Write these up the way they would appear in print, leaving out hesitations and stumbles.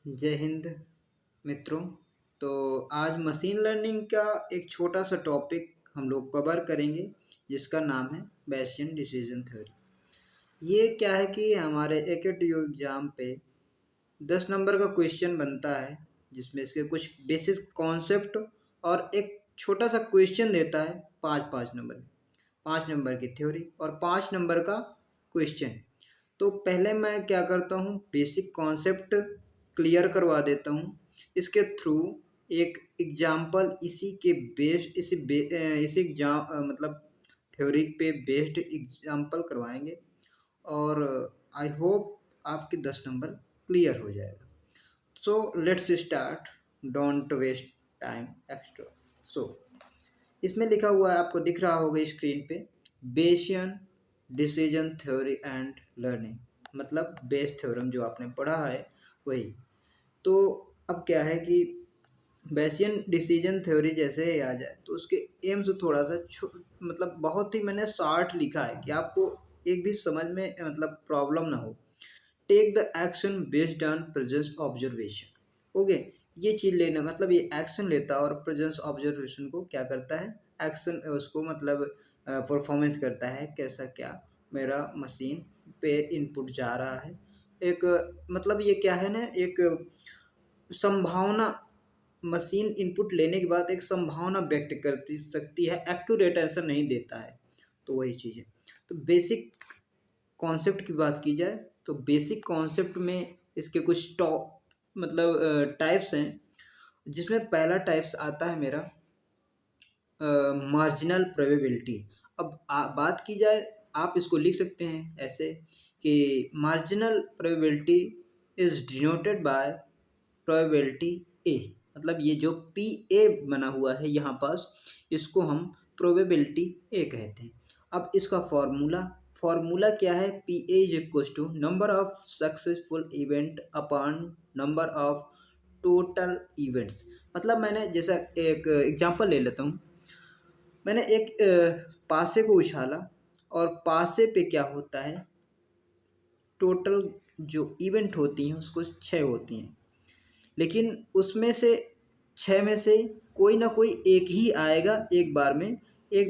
जय हिंद मित्रों। तो आज मशीन लर्निंग का एक छोटा सा टॉपिक हम लोग कवर करेंगे जिसका नाम है bayesian डिसीजन थ्योरी। ये क्या है कि हमारे एकेटीयू एग्जाम पे 10 नंबर का क्वेश्चन बनता है जिसमें इसके कुछ बेसिक कॉन्सेप्ट और एक छोटा सा क्वेश्चन देता है। पाँच पाँच नंबर 5 नंबर की थ्योरी और 5 नंबर का क्वेश्चन। तो पहले मैं क्या करता हूँ, बेसिक कॉन्सेप्ट क्लियर करवा देता हूँ। इसके थ्रू एक एग्जाम्पल इसी के बेस्ड इसी एग्जाम मतलब थ्योरी पे बेस्ड एग्जाम्पल करवाएंगे और आई होप आपके 10 नंबर क्लियर हो जाएगा। So let's start, don't waste time extra. So इसमें लिखा हुआ है, आपको दिख रहा होगा स्क्रीन पे, Bayesian decision theory and learning, मतलब बेस थ्योरम जो आपने पढ़ा है वही। तो अब क्या है कि बेसियन डिसीजन थ्योरी जैसे ही आ जाए तो उसके एम्स थोड़ा सा मतलब बहुत ही मैंने शार्ट लिखा है कि आपको एक भी समझ में मतलब प्रॉब्लम ना हो। Take the action based on presence observation. Okay, ये चीज लेना मतलब ये एक्शन लेता है और प्रेजेंस ऑब्जर्वेशन को क्या करता है, एक्शन उसको मतलब परफॉर्मेंस करता है, कैसा क्या मेरा मशीन पे इनपुट जा रहा है। एक मतलब ये क्या है ना, एक संभावना, मशीन इनपुट लेने के बाद एक संभावना व्यक्त करती सकती है, एक्यूरेट आंसर नहीं देता है। तो वही चीज़ है। तो बेसिक कॉन्सेप्ट की बात की जाए तो बेसिक कॉन्सेप्ट में इसके कुछ टॉप मतलब टाइप्स हैं, जिसमें पहला टाइप्स आता है मेरा मार्जिनल प्रोबेबिलिटी। अब बात की जाए, आप इसको लिख सकते हैं ऐसे कि marginal probability is denoted by probability A. मतलब ये जो पी ए बना हुआ है यहाँ पास, इसको हम प्रोबेबिलिटी ए कहते हैं। अब इसका फॉर्मूला क्या है, P A is equal to number of successful event upon number of total events. मतलब मैंने जैसा एक एग्जांपल ले लेता हूँ। मैंने एक पासे को उछाला और पासे पे क्या होता है, टोटल जो इवेंट होती हैं उसको 6 होती हैं, लेकिन उसमें से 6 में से कोई ना कोई एक ही आएगा एक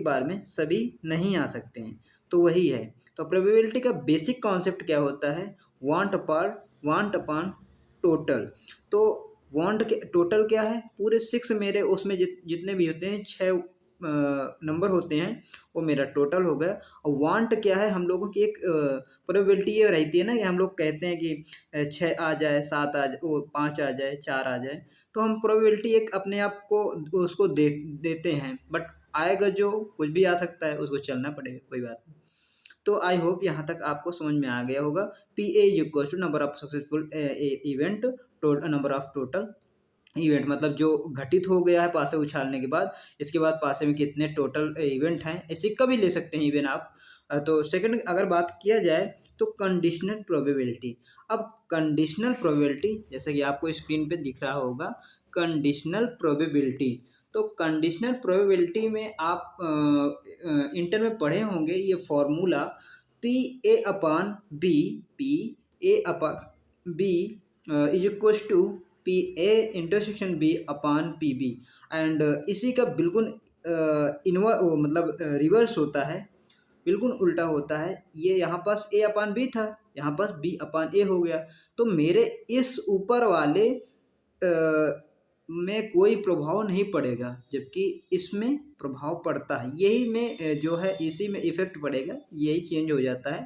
बार में सभी नहीं आ सकते हैं। तो वही है। तो प्रोबेबिलिटी का बेसिक कॉन्सेप्ट क्या होता है, वांट अपॉन टोटल। तो वांट के टोटल क्या है, पूरे 6 मेरे उसमें जितने भी होते हैं 6 नंबर होते हैं, वो मेरा टोटल हो गया। और वांट क्या है, हम लोगों की एक प्रोबेबिलिटी ये रहती है ना कि हम लोग कहते हैं कि 6 आ जाए, 7 आ जाए, वो 5 आ जाए, 4 आ जाए। तो हम प्रोबेबिलिटी एक अपने आप को उसको देते हैं, बट आएगा जो कुछ भी आ सकता है, उसको चलना पड़ेगा, कोई बात नहीं। तो आई होप यहाँ तक आपको समझ में आ गया होगा। P A is equal to number of successful event, number of total event, मतलब जो घटित हो गया है पासे उछालने के बाद, इसके बाद पासे में कितने टोटल इवेंट हैं, ऐसे कभी ले सकते हैं इवेंट आप। तो सेकंड अगर बात किया जाए तो कंडीशनल प्रोबेबिलिटी। अब कंडीशनल प्रोबेबिलिटी जैसे कि आपको स्क्रीन पे दिख रहा होगा, कंडीशनल प्रोबेबिलिटी। तो कंडीशनल प्रोबेबिलिटी में आप इंटर में पढ़े होंगे ये formula, P A upon B, P A upon B is equal to P A intersection B upon P B. And इसी का बिल्कुल मतलब रिवर्स होता है, बिल्कुल उल्टा होता है। ये यहाँ पास ए अपान बी था, यहाँ पास बी अपान ए हो गया। तो मेरे इस ऊपर वाले में कोई प्रभाव नहीं पड़ेगा, जबकि इसमें प्रभाव पड़ता है। यही में जो है इसी में इफेक्ट पड़ेगा, यही चेंज हो जाता है,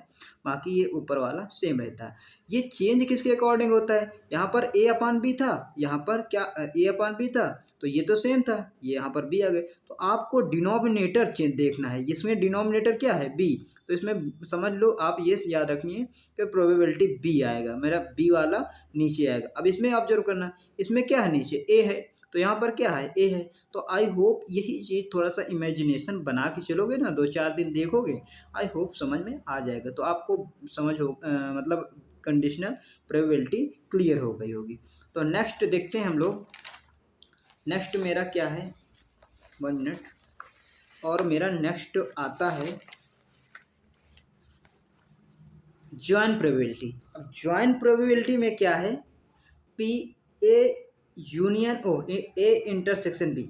बाकी ये ऊपर वाला सेम रहता है। ये चेंज किसके अकॉर्डिंग होता है, यहाँ पर ए अपान बी था, यहाँ पर क्या ए अपान बी था, तो ये तो सेम था, ये यहाँ पर बी आ गए। तो आपको डिनोमिनेटर चेंज देखना है, जिसमें डिनोमिनेटर क्या है, बी। तो इसमें समझ लो आप ये याद रखिए कि प्रोबेबिलिटी बी आएगा, मेरा बी वाला नीचे आएगा। अब इसमें ऑब्जर्व करना, इसमें क्या है, नीचे ए है, तो यहाँ पर क्या है, ए है। तो आई होप यही चीज़ थोड़ा सा इमेजिनेशन बना के चलोगे ना, 2-4 दिन देखोगे, आई होप समझ में आ जाएगा। तो आपको समझ हो मतलब कंडीशनल प्रोबेबिलिटी क्लियर हो गई होगी। तो नेक्स्ट देखते हैं हम लोग। नेक्स्ट मेरा क्या है, 1 मिनट, और मेरा नेक्स्ट आता है जॉइन प्रोबेबिलिटी। अब जॉइन प्रोबेबिलिटी में क्या है, P A union or A intersection B.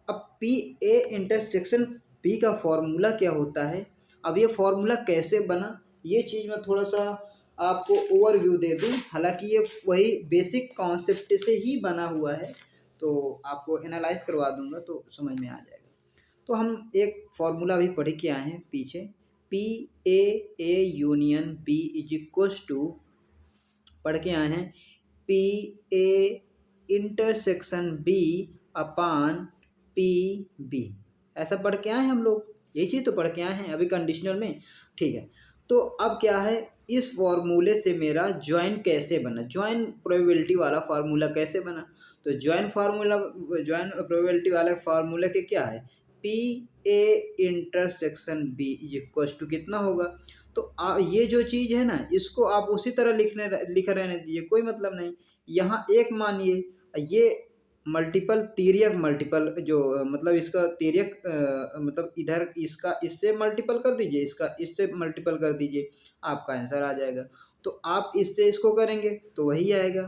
अब पी ए इंटरसेक्शन बी का फॉर्मूला क्या होता है, अब ये फॉर्मूला कैसे बना, ये चीज़ मैं थोड़ा सा आपको ओवरव्यू दे दूं। हालांकि ये वही बेसिक कॉन्सेप्ट से ही बना हुआ है, तो आपको एनालाइज करवा दूंगा तो समझ में आ जाएगा। तो हम एक फॉर्मूला भी पढ़ के आए हैं पीछे, P A union B is equal to, पढ़ के आए हैं P A intersection B upon P B. ऐसा पढ़ के आए हैं हम लोग, यही चीज़ तो पढ़ के आए हैं अभी कंडीशनल में। ठीक है, तो अब क्या है, इस फॉर्मूले से मेरा ज्वाइन कैसे बना, ज्वाइन प्रोबेबिलिटी वाला फार्मूला कैसे बना। तो ज्वाइन प्रोबेबिलिटी वाले फार्मूला के क्या है, P A intersection B equal to कितना होगा। तो ये जो चीज़ है ना, इसको आप उसी तरह लिख रहने दीजिए, कोई मतलब नहीं। यहाँ एक मानिए, ये मल्टीपल तिर्यक मल्टीपल जो मतलब इसका तिर्यक मतलब इधर इसका इससे मल्टीपल कर दीजिए, इसका इससे मल्टीपल कर दीजिए, आपका आंसर आ जाएगा। तो आप इससे इसको करेंगे तो वही आएगा,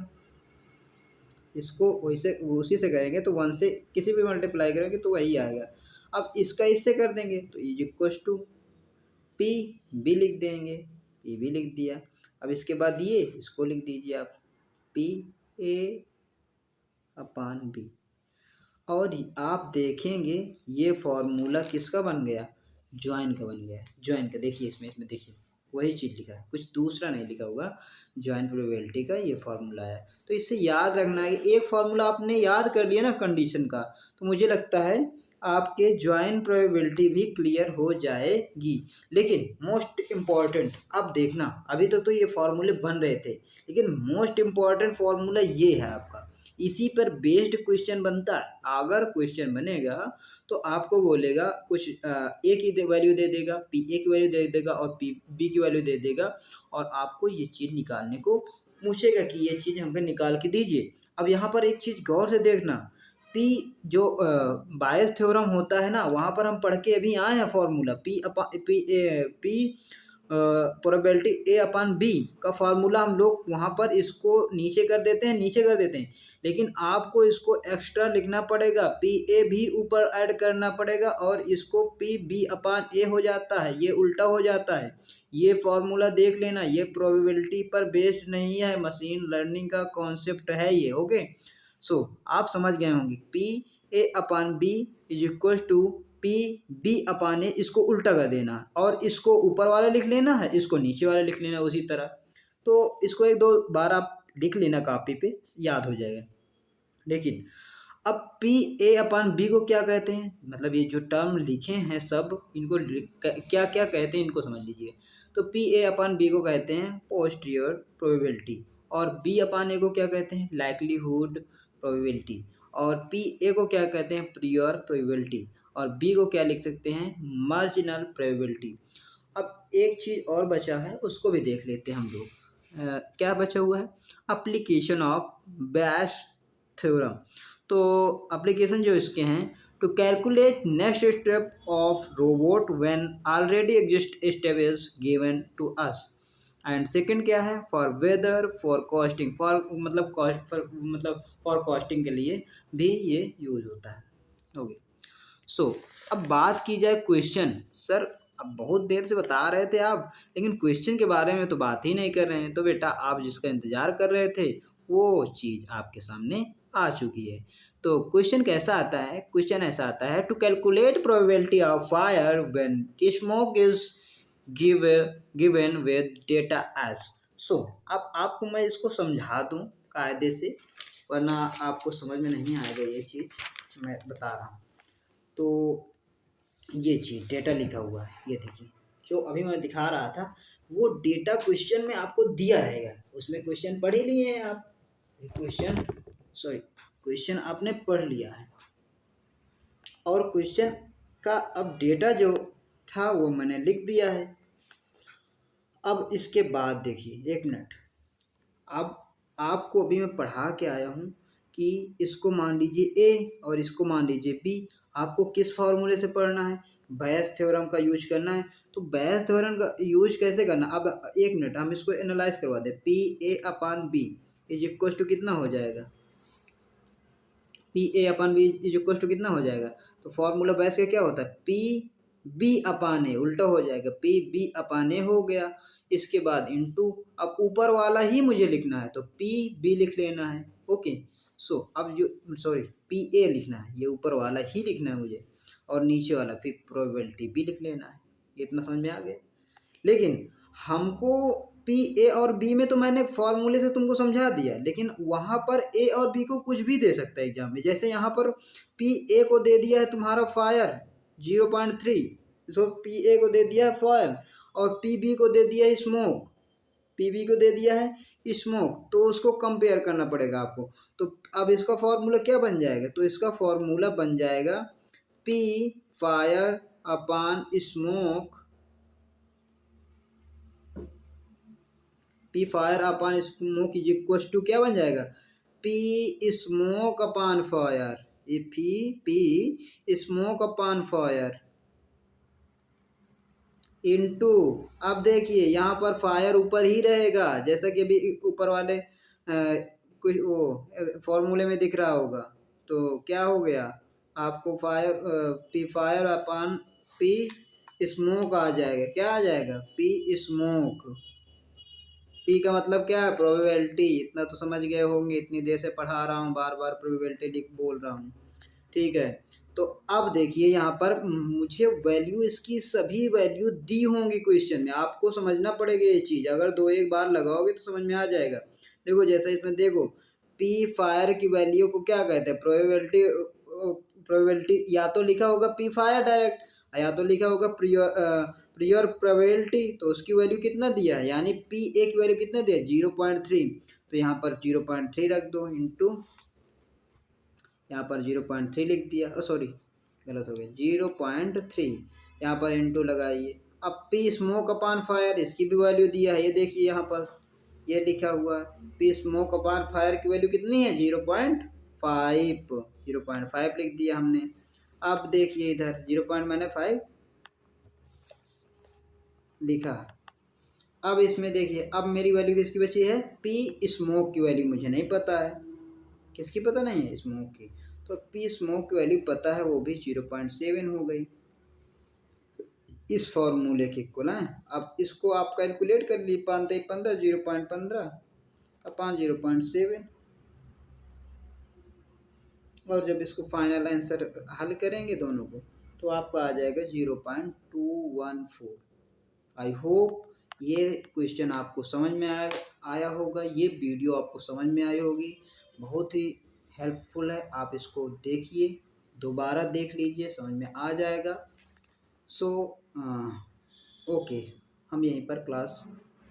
इसको वैसे उसी से करेंगे तो वन से किसी भी मल्टीप्लाई करेंगे तो वही आएगा। अब इसका इससे कर देंगे तो is equal to P B लिख देंगे, पी बी लिख दिया। अब इसके बाद ये इसको लिख दीजिए आप, पी ए अपान बी। और आप देखेंगे ये फॉर्मूला किसका बन गया, ज्वाइन का बन गया। ज्वाइन का देखिए, इसमें देखिए वही चीज़ लिखा है, कुछ दूसरा नहीं लिखा होगा, ज्वाइन प्रोबेबिलिटी का ये फार्मूला है। तो इससे याद रखना है कि एक फार्मूला आपने याद कर लिया ना कंडीशन का, तो मुझे लगता है आपके ज्वाइन प्रोबेबिलिटी भी क्लियर हो जाएगी। लेकिन मोस्ट इम्पॉर्टेंट अब देखना, अभी तो ये फार्मूले बन रहे थे, लेकिन मोस्ट इम्पॉर्टेंट फार्मूला ये है आपका, इसी पर बेस्ड क्वेश्चन बनता है। अगर क्वेश्चन बनेगा तो आपको बोलेगा कुछ ए की वैल्यू दे देगा, पी ए की वैल्यू दे देगा और पी बी की वैल्यू दे देगा, और आपको ये चीज़ निकालने को पूछेगा कि ये चीज़ हमको निकाल के दीजिए। अब यहाँ पर एक चीज़ गौर से देखना, पी जो बायस थ्योरम होता है ना, वहाँ पर हम पढ़ के अभी आए हैं formula, P probability A upon B का फार्मूला हम लोग वहाँ पर इसको नीचे कर देते हैं, लेकिन आपको इसको एक्स्ट्रा लिखना पड़ेगा, पी ए भी ऊपर ऐड करना पड़ेगा, और इसको पी बी अपान ए हो जाता है, ये उल्टा हो जाता है। ये फार्मूला देख लेना, ये प्रोबेबिलिटी पर बेस्ड नहीं है, मशीन लर्निंग का कॉन्सेप्ट है ये। ओके, सो आप समझ गए होंगे, P A upon B is equal to P B upon A, इसको उल्टा कर देना और इसको ऊपर वाला लिख लेना है, इसको नीचे वाला लिख लेना उसी तरह। तो इसको एक दो बार आप लिख लेना कापी पे, याद हो जाएगा। लेकिन अब पी ए अपान बी को क्या कहते हैं, मतलब ये जो टर्म लिखे हैं सब, इनको क्या क्या कहते हैं इनको समझ लीजिए। तो पी ए अपान बी को कहते हैं पोस्टीरियर प्रोबेबिलिटी, और बी अपान ए को क्या कहते हैं, लाइक्लीहुड प्रोबेबिलिटी, और पी ए को क्या कहते हैं, प्रियर प्रोबेबिलिटी, और बी को क्या लिख सकते हैं, मार्जिनल प्रोबेबिलिटी। अब एक चीज़ और बचा है, उसको भी देख लेते हैं हम लोग। क्या बचा हुआ है, एप्लीकेशन ऑफ बैश थ्योरम। तो एप्लीकेशन जो इसके हैं, to calculate next step of robot when already exist step is given to us. And second क्या है, for weather, for costing, for मतलब फॉर कॉस्टिंग के लिए भी ये यूज होता है। ओके, सो अब बात की जाए क्वेश्चन। सर अब बहुत देर से बता रहे थे आप, लेकिन क्वेश्चन के बारे में तो बात ही नहीं कर रहे हैं। तो बेटा आप जिसका इंतजार कर रहे थे वो चीज़ आपके सामने आ चुकी है। तो क्वेश्चन कैसा आता है, क्वेश्चन ऐसा आता है, to calculate probability of fire when smoke is given with data as. So अब आपको मैं इसको समझा दूं कायदे से, वरना आपको समझ में नहीं आएगा ये चीज़ मैं बता रहा हूँ। तो ये चीज़ डेटा लिखा हुआ है, ये देखिए जो अभी मैं दिखा रहा था, वो डेटा क्वेश्चन में आपको दिया रहेगा। उसमें क्वेश्चन पढ़ ही लिए हैं आप, क्वेश्चन आपने पढ़ लिया है, और क्वेश्चन का अब डेटा जो था वो मैंने लिख दिया है। अब इसके बाद देखिए, एक मिनट, अब आपको अभी मैं पढ़ा के आया हूँ कि इसको मान लीजिए ए और इसको मान लीजिए बी, आपको किस फार्मूले से पढ़ना है, बैस थ्योरम का यूज करना है। तो बैस थ्योरम का यूज कैसे करना, अब एक मिनट हम इसको एनालाइज करवा दें, P A upon B, is equal to कितना हो जाएगा, P A upon B is equal to कितना हो जाएगा। तो फॉर्मूला वैसे क्या होता है, पी बी अपान ए, उल्टा हो जाएगा, पी बी अपान ए हो गया। इसके बाद इनटू, अब ऊपर वाला ही मुझे लिखना है तो पी बी लिख लेना है। ओके, सो अब जो सॉरी पी ए लिखना है, ये ऊपर वाला ही लिखना है मुझे, और नीचे वाला फिर प्रोबेबिलिटी बी लिख लेना है। इतना समझ में आ गया। लेकिन हमको पी ए और बी में तो मैंने फॉर्मूले से तुमको समझा दिया, लेकिन वहां पर ए और बी को कुछ भी दे सकता है एग्जाम में। जैसे यहाँ पर पी ए को दे दिया है तुम्हारा फायर 0.3, सो पी ए को दे दिया है फायर, और पी बी को दे दिया है स्मोक, पी बी को दे दिया है स्मोक, तो उसको कंपेयर करना पड़ेगा आपको। तो अब इसका फॉर्मूला क्या बन जाएगा, तो इसका फॉर्मूला बन जाएगा P fire upon smoke, P fire upon smoke is equal to क्या बन जाएगा, पी स्मोक अपान फायर, ये P smoke upon fire into, अब देखिए यहाँ पर फायर ऊपर ही रहेगा, जैसा कि अभी ऊपर वाले कुछ वो फॉर्मूले में दिख रहा होगा। तो क्या हो गया आपको, फायर पी फायर अपान पी स्मोक आ जाएगा, क्या आ जाएगा, पी स्मोक। पी का मतलब क्या है, प्रोबेबिलिटी, इतना तो समझ गए होंगे, इतनी देर से पढ़ा रहा हूँ, बार बार प्रोबेबिलिटी लिख बोल रहा हूँ। ठीक है, तो अब देखिए यहाँ पर मुझे वैल्यू, इसकी सभी वैल्यू दी होंगी क्वेश्चन में, आपको समझना पड़ेगा ये चीज़, अगर दो एक बार लगाओगे तो समझ में आ जाएगा। देखो जैसे इसमें देखो, पी फायर की वैल्यू को क्या कहते हैं, प्रोबेबिलिटी, प्रोबेबिलिटी या तो लिखा होगा पी फायर डायरेक्ट, या तो लिखा होगा प्रियर प्रोबेबिलिटी, तो उसकी वैल्यू कितना दिया है, यानी पी ए की वैल्यू कितना दिया, 0.3, तो यहाँ पर 0.3 रख दो, इंटू यहाँ पर 0.3 लिख दिया, सॉरी गलत हो गया, 0.3, यहाँ पर इंटू लगाइए। अब पी स्मोक अपान फायर, इसकी भी वैल्यू दिया है, ये देखिए यहाँ पर ये लिखा हुआ है, पी स्मोक अपान फायर की वैल्यू कितनी है, 0.5, 0.5 लिख दिया हमने। अब देखिए इधर 0.5 लिखा। अब इसमें देखिए, अब मेरी वैल्यू किसकी बची है, पी स्मोक की वैल्यू मुझे नहीं पता है, किसकी पता नहीं है, स्मोक की, तो पी स्मोक की वैल्यू पता है, वो भी 0.7 हो गई इस फॉर्मूले के इक्वल है। अब इसको आप कैलकुलेट कर ली, 5×15 0.15 अपान 0.7, और जब इसको फाइनल आंसर हल करेंगे दोनों को, तो आपका आ जाएगा 0.214। आई होप ये क्वेश्चन आपको समझ में आया होगा, ये वीडियो आपको समझ में आई होगी, बहुत ही हेल्पफुल है, आप इसको देखिए, दोबारा देख लीजिए, समझ में आ जाएगा। सो ओके, हम यहीं पर क्लास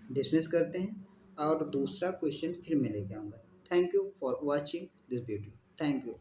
डिसमिस करते हैं, और दूसरा क्वेश्चन फिर मैं लेके आऊँगा। Thank you for watching this video, thank you.